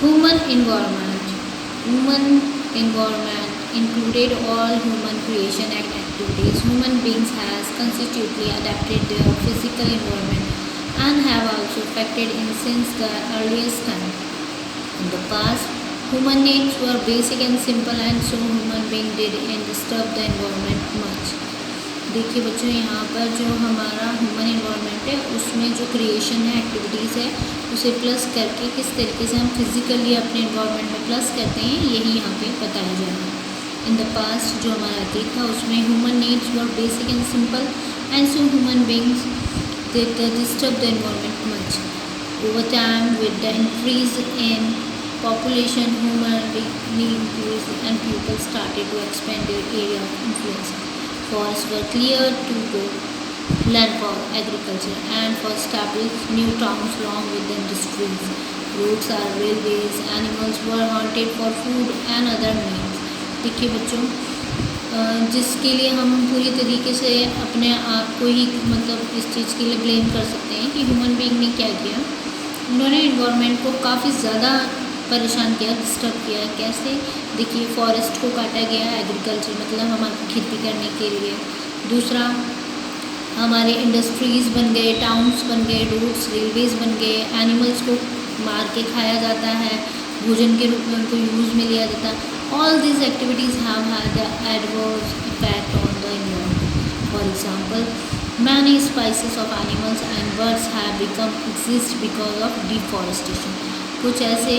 Human environment. Human environment included all human creation and activities. Human beings has constitutively adapted their physical environment and have also affected it since the earliest time. In the past, human needs were basic and simple, and so human being didn't disturb the environment much. देखिए बच्चों, यहाँ पर जो हमारा human environment है उसमें जो creation है, एक्टिविटीज़ है, उसे प्लस करके किस तरीके से हम फिजिकली अपने इन्वायरमेंट में प्लस करते हैं, यही यहाँ पे बताया जा रहा है। इन द पास्ट जो हमारा अतीत था उसमें human needs were basic and simple, and so human beings did disturb the environment much. Over time, with the increase in population, human needs increased and people started to expand their area of influence. Forests were cleared to go land for agriculture and for establish new towns along with the industries. Roads are railways. Animals were hunted for food and other means. देखिए बच्चों, जिसके लिए हम पूरी तरीके से अपने आप को ही मतलब इस चीज़ के लिए ब्लेम कर सकते हैं कि ह्यूमन बीइंग ने क्या किया। उन्होंने इन्वायरमेंट को काफ़ी ज़्यादा परेशान किया, डिस्टर्ब किया। कैसे? देखिए, फॉरेस्ट को काटा गया, एग्रीकल्चर मतलब हमारी खेती करने के लिए। दूसरा, हमारे इंडस्ट्रीज़ बन गए, टाउन्स बन गए, रोड्स रेलवेज़ बन गए। एनिमल्स को मार के खाया जाता है, भोजन के रूप में उनको यूज़ में लिया जाता है। All these activities have had an adverse effect on the environment. For example, many species of animals and birds have become exist because of deforestation. कुछ ऐसे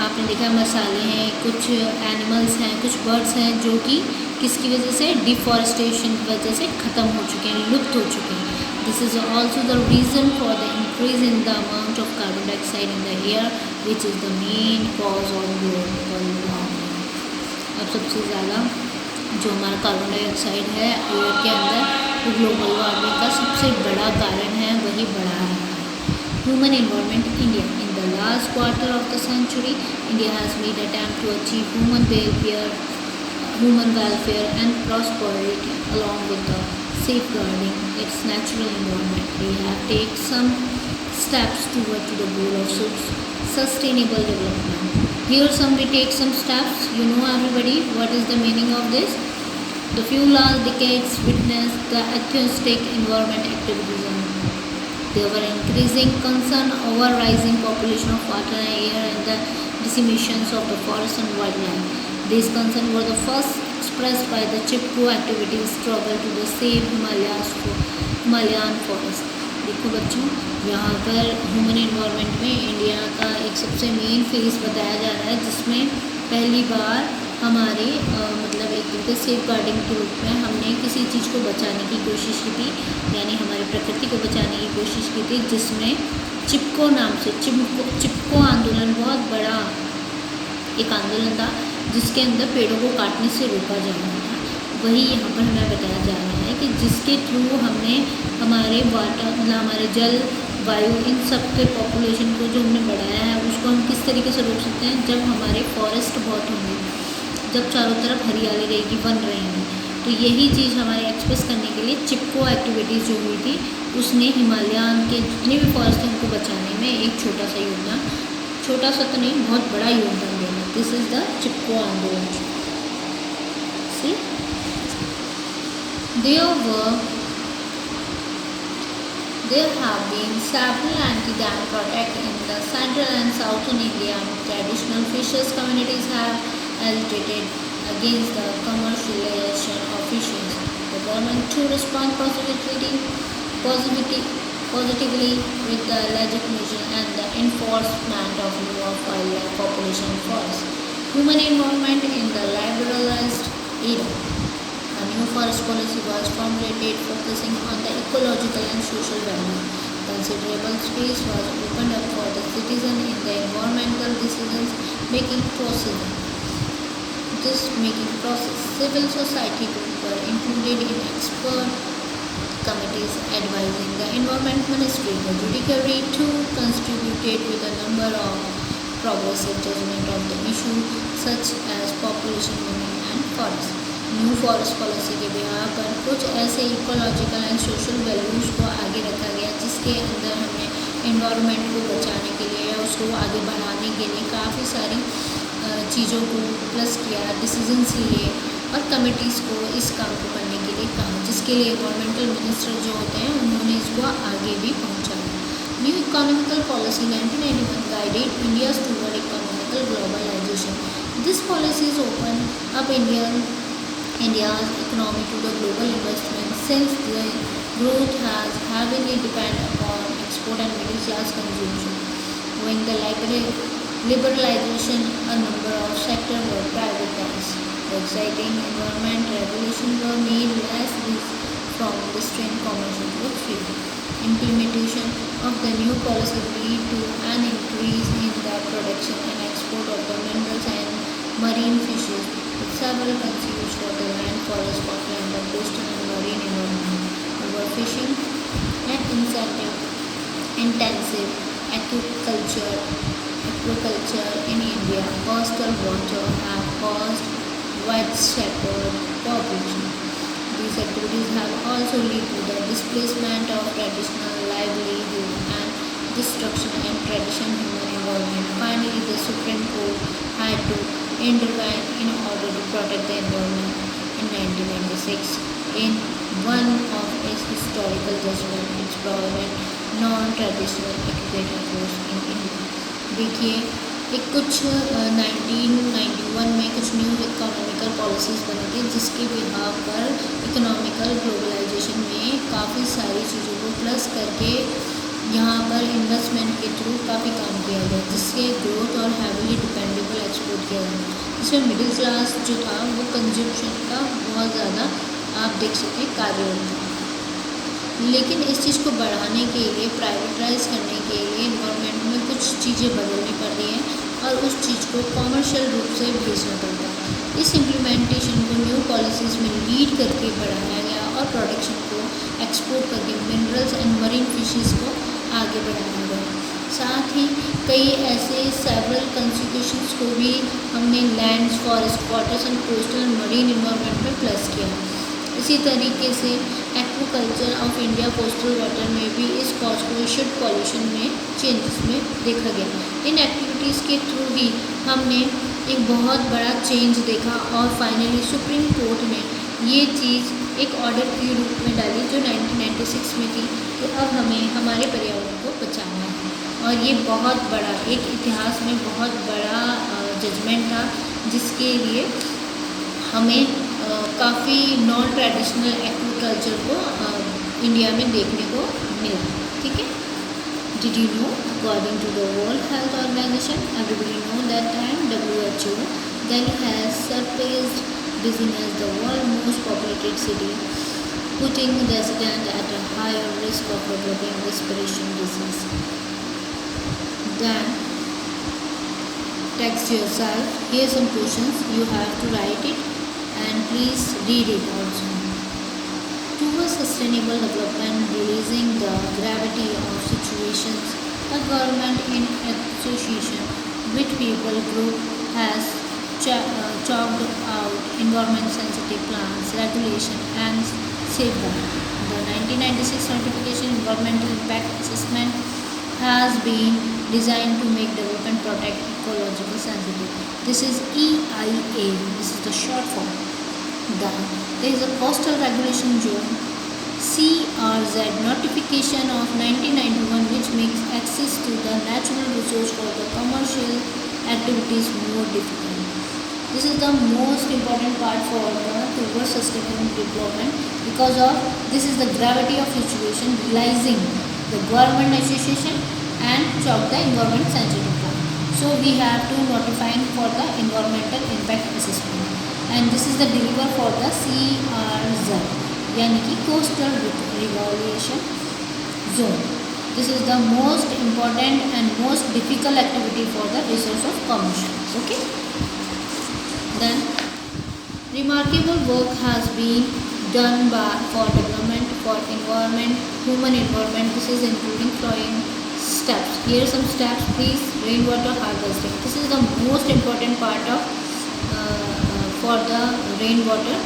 आपने देखा मसाले हैं, कुछ एनिमल्स हैं, कुछ बर्ड्स हैं जो कि किसकी वजह से, डिफॉरेस्टेशन की वजह से ख़त्म हो चुके हैं, लुप्त हो चुके हैं। This is also the reason for the increase in the amount of carbon dioxide in the air which is the main cause of global warming. अब सबसे ज़्यादा जो हमारा कार्बन डाइऑक्साइड है एयर के अंदर, वो ग्लोबल वार्मिंग का सबसे बड़ा कारण है, वही बढ़ा रहा है। Human environment India. In the last quarter of the century, India has made attempt to achieve human welfare and prosperity along with the safeguarding its natural environment. We have taken some steps toward to the goal of sustainable development. Here we take some steps. You know everybody what is the meaning of this? The few last decades witnessed the atheistic environment activism. There were increasing concern over rising population of water and air and the decimations of the forest and wildlife. These concerns were the first expressed by the Chipko activities struggle to the save Himalayan forest. देखो बच्चों, यहाँ पर human environment में India का एक सबसे main face बताया जा रहा है, जिसमें पहली बार हमारे मतलब एक तरीके सेफ गार्डिंग के रूप में हमने किसी चीज़ को बचाने की कोशिश की थी, यानी हमारी प्रकृति को बचाने की कोशिश की थी, जिसमें चिपको नाम से चिपको आंदोलन बहुत बड़ा एक आंदोलन था, जिसके अंदर पेड़ों को काटने से रोका जा रहा था। वही यहाँ पर हमें बताया जा रहा है कि जिसके थ्रू हमने हमारे वाटर मतलब हमारे जल वायु इन सब के पॉपुलेशन को जो हमने बढ़ाया है, उसको हम किस तरीके से रोक सकते हैं, जब हमारे फॉरेस्ट बहुत होंगे, जब चारों तरफ हरियाली रहेगी, वन रहेंगे। तो यही चीज़ हमारे एक्सप्रेस करने के लिए चिपको एक्टिविटीज़ जो हुई थी, उसने हिमालयन के जितने भी फॉरेस्ट हैं उनको बचाने में एक छोटा सा योगदान, छोटा सा तो नहीं बहुत बड़ा योगदान देना। दिस इज़ द चिपको आंदोलन। सी There have been several anti-dam projects in the central and southern India. Traditional fishers communities have agitated against the commercialization of fisheries. The government to respond positively with the legislation and the enforcement of law of wildlife population forests. Human involvement in the liberalized era. A new forest policy was formulated focusing on the ecological and social value. Considerable space was opened up for the citizen in the environmental decisions making process. Civil society groups were included in expert committees advising the Environment Ministry. The judiciary too contributed with a number of progressive judgment of the issue such as population limit and forest. New forest policy के बिहार पर कुछ ऐसे ecological and social values को आगे रखा गया, जिसके अंदर हमने एनवायरनमेंट को बचाने के लिए या इंटरेस्ट को आगे बढ़ाने के लिए काफ़ी सारी चीज़ों को प्लस किया, डिसीजंस लिए और कमिटीज़ को इस काम को करने के लिए कहा, जिसके लिए गवर्नमेंटल मिनिस्टर जो होते हैं उन्होंने इसको आगे भी पहुंचाया। New economical policy 1991 guided India's toward economical globalisation. This policies open up India's economy to the global investment, since the growth has heavily depended upon export and middle class consumption. When the liberalization, a number of sectors were privatized. The exciting environment regulations were made less from restrained commercial growth. Implementation of the new policy lead to an increase in the production and export of the minerals and marine fishes, with several concerns for the land, forest, cotton, and the coastal and marine environment. Overfishing and intensive aquaculture in India, coastal water have caused widespread population. These activities have also led to the displacement of traditional livelihood and destruction and traditional human environment. Finally, the Supreme Court had to intervene in order to protect the environment in 1996. In one of its historical judgment, its provided non-traditional agriculture approach in India. देखिए एक कुछ 1991 में कुछ new economical policies बनी थी, जिसके behalf पर economical globalisation में काफ़ी सारी चीज़ों को प्लस करके यहाँ पर इन्वेस्टमेंट के थ्रू काफ़ी काम किया गया, जिससे ग्रोथ और हैविली डिपेंडेबल एक्सपोर्ट किया गया, जिसमें मिडिल क्लास जो था वो कंजप्शन का बहुत ज़्यादा आप देख सकते हैं कार्य होता। लेकिन इस चीज़ को बढ़ाने के लिए, प्राइवेटाइज करने के लिए गवर्नमेंट में कुछ चीज़ें बदलनी पड़ती हैं और उस चीज़ को कॉमर्शियल रूप से भेजना पड़ता है। इस इम्प्लीमेंटेशन को न्यू पॉलिसीज़ में लीड करके बढ़ाया गया और प्रोडक्शन को एक्सपोर्ट करके मिनरल्स एंड मरीन फिशेस को आगे बढ़ाया गया। साथ ही कई ऐसे सेवरल कॉन्स्टिट्यूशंस को भी हमने lands, forest, waters and coastal marine environment में प्लस किया। इसी तरीके से aquaculture of India coastal water में भी इस कॉस्टोशियड पॉल्यूशन में चेंजेस में देखा गया। इन एक्टिविटीज़ के थ्रू ही हमने एक बहुत बड़ा चेंज देखा और फाइनली सुप्रीम कोर्ट ने ये चीज़ एक ऑर्डर के रूप में डाली जो 1996 में थी कि अब हमें हमारे पर्यावरण को बचाना है। और ये बहुत बड़ा एक इतिहास में बहुत बड़ा जजमेंट था, जिसके लिए हमें काफ़ी नॉन ट्रेडिशनल एक्वाकल्चर को इंडिया में देखने को मिला। ठीक है, did you know according to the world health organisation, everybody know that time WHO, Delhi has surpassed Beijing as the world's most populated city, putting residents at a higher risk of developing respiratory disease. Then text yourself. Here are some questions. You have to write it and please read it also. Towards sustainable development, realizing the gravity of situations, a government in association with people group has chalked out environment-sensitive plans, regulation, and safeguard. The 1996 Notification Environmental Impact Assessment has been designed to make development protect ecological sensitive. This is EIA. This is the short form. Then there is a Coastal Regulation Zone CRZ notification of 1991, which makes access to the natural resource for the commercial activities more difficult. This is the most important part for the towards sustainable development, because of this is the gravity of situation, realizing the government association and chalk the environment sensitive plan. So we have to notify for the environmental impact assessment, and this is the deliver for the CRZ, यानी कि Coastal Regulation Zone. This is the most important and most difficult activity for the resource of commercial. Okay. Then remarkable work has been done for development, for environment, human environment. This is including following steps. Here are some steps. Please, rainwater harvesting. This is the most important part of for the rainwater.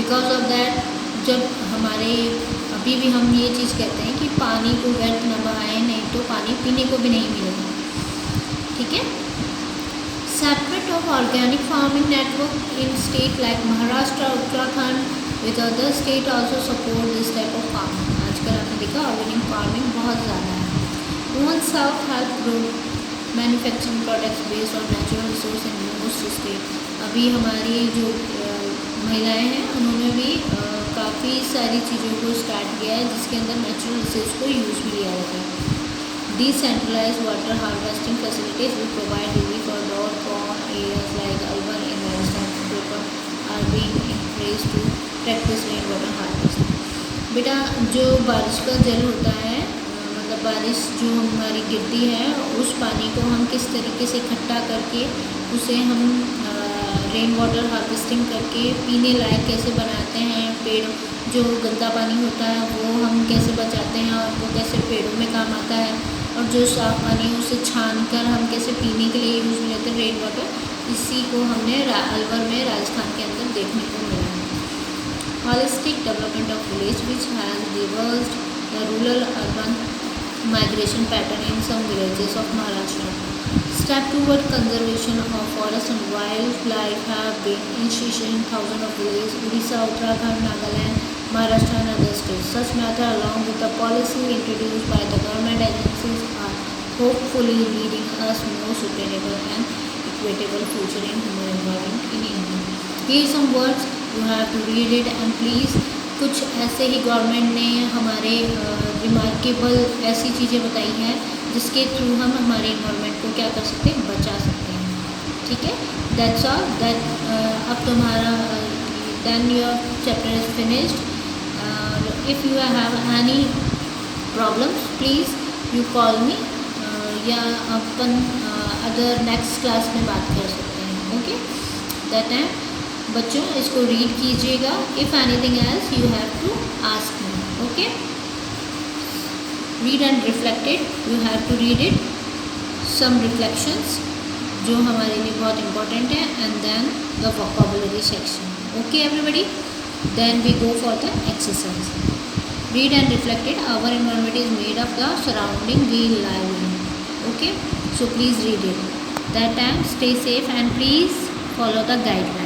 Because of that, जब हमारे अभी भी हम ये चीज़ कहते हैं कि पानी को व्यर्थ न बहाएं, नहीं तो पानी पीने को भी नहीं मिलेगा। ठीक है। Separate of organic farming network in state like Maharashtra, Uttarakhand with other state also support this type of farming. आजकल आपने देखा ऑर्गेनिक फार्मिंग बहुत ज़्यादा है. Women self help group manufacturing products based on natural resource in most state. अभी हमारी जो महिलाएं हैं उन्होंने भी काफ़ी सारी चीज़ों को स्टार्ट किया है जिसके अंदर नेचुरल रिसोर्स को यूज़ भी लिया जाता है. Decentralized water harvesting facilities will provide relief for drought-prone areas like Alwar in Rajasthan. People are being encouraged to practice rainwater harvesting. बेटा जो बारिश का जल होता है, मतलब बारिश जो हमारी गिरती है उस पानी को हम किस तरीके से इकट्ठा करके उसे हम रेन वाटर हार्वेस्टिंग करके पीने लायक कैसे बनाते हैं. पेड़ जो गंदा पानी होता है वो हम कैसे बचाते हैं और वो कैसे पेड़ों में काम आता है, और जो साफ़ पानी है उसे छान कर हम कैसे पीने के लिए यूज़ में लेते हैं रेन वाटर. इसी को हमने अलवर में राजस्थान के अंदर देखने को मिला है. Holistic development of village which has reversed the rural urban migration pattern in some villages of Maharashtra. Step toward conservation of forest and wildlife have been initiated in thousands of villages, Odisha, Uttarakhand, Nagaland, Maharashtra and other states. Such methods along with the policy introduced by the government agencies are hopefully leading us more sustainable and equitable future in human environment in India. Here some words, you have to read it and please. कुछ ऐसे ही government ने हमारे remarkable ऐसी चीज़ें बताई हैं जिसके through हम हमारे इन्वायरमेंट को क्या कर सकते हैं, बचा सकते हैं. ठीक है. That's all. दैट अब तुम्हारा then your chapter is finished. If you have any problems please you call me, या अपन अदर नेक्स्ट क्लास में बात कर सकते हैं. ओके. दैट टाइम बच्चों इसको रीड कीजिएगा. If anything else you have to ask me. Okay. Read and reflected, you have to read it. Some reflections जो हमारे लिए बहुत इंपॉर्टेंट है, and then the vocabulary section. Okay everybody. Then we go for the exercise. Read and reflected. Our environment is made of the surrounding we live in. Okay. So please read it. That time stay safe and please follow the guidelines.